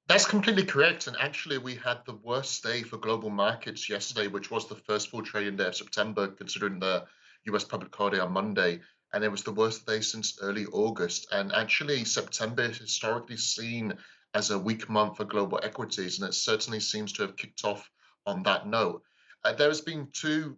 That's completely correct. And actually, we had the worst day for global markets yesterday, which was the first full trading day of September, considering the US public holiday on Monday. And it was the worst day since early August. And actually, September is historically seen as a weak month for global equities. And it certainly seems to have kicked off on that note. There has been two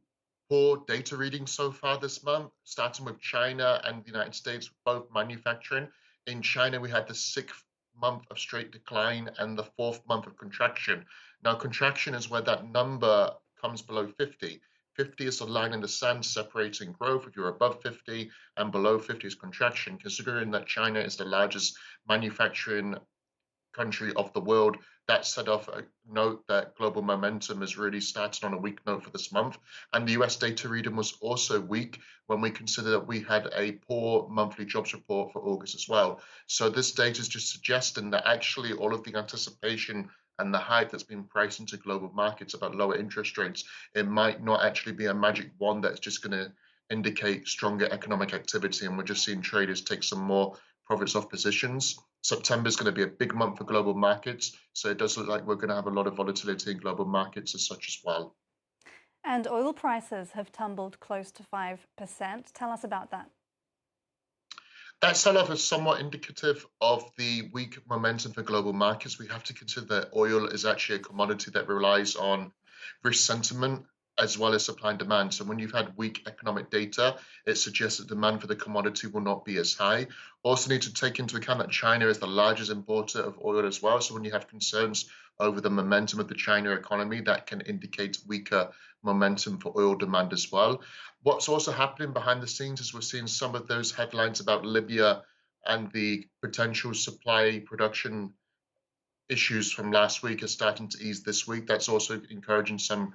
poor data readings so far this month, starting with China and the United States, both manufacturing. In China, we had the sixth month of straight decline and the fourth month of contraction. Now, contraction is where that number comes below 50. 50 is the line in the sand separating growth. If you're above 50 and below 50 is contraction, considering that China is the largest manufacturing country of the world. That set off a note that global momentum is really starting on a weak note for this month. And the US data reading was also weak when we consider that we had a poor monthly jobs report for August as well. So this data is just suggesting that actually all of the anticipation and the hype that's been priced into global markets about lower interest rates, it might not actually be a magic wand that's just going to indicate stronger economic activity. And we're just seeing traders take some more profits off positions. September is going to be a big month for global markets, so it does look like we're going to have a lot of volatility in global markets as such as well. And oil prices have tumbled close to 5%. Tell us about that. That sell-off is somewhat indicative of the weak momentum for global markets. We have to consider that oil is actually a commodity that relies on risk sentiment as well as supply and demand. So when you've had weak economic data, it suggests that demand for the commodity will not be as high. Also need to take into account that China is the largest importer of oil as well. So when you have concerns over the momentum of the China economy, that can indicate weaker momentum for oil demand as well. What's also happening behind the scenes is we're seeing some of those headlines about Libya and the potential supply production issues from last week are starting to ease this week. That's also encouraging some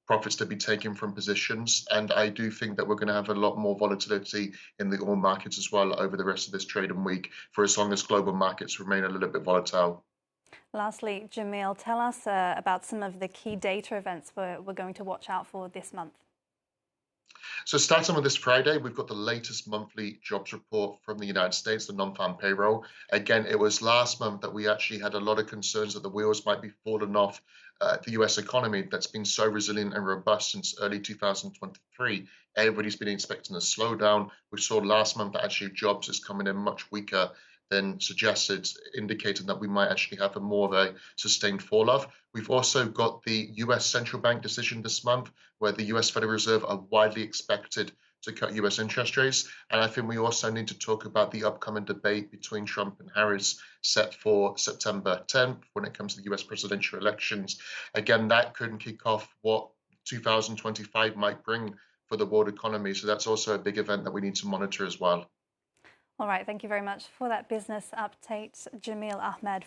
profits to be taken from positions. And I do think that we're going to have a lot more volatility in the oil markets as well over the rest of this trading week for as long as global markets remain a little bit volatile. Lastly, Jameel, tell us about some of the key data events we're going to watch out for this month. So starting with this Friday, we've got the latest monthly jobs report from the United States, the non-farm payroll. Again, it was last month that we actually had a lot of concerns that the wheels might be falling off the US economy that's been so resilient and robust since early 2023. Everybody's been expecting a slowdown. We saw last month that actually jobs is coming in much weaker than suggested, indicating that we might actually have a more of a sustained fall off. We've also got the US central bank decision this month, where the US Federal Reserve are widely expected to cut US interest rates. And I think we also need to talk about the upcoming debate between Trump and Harris set for September 10th when it comes to the US presidential elections. Again, that could kick off what 2025 might bring for the world economy. So that's also a big event that we need to monitor as well. All right, thank you very much for that business update, Jameel Ahmad.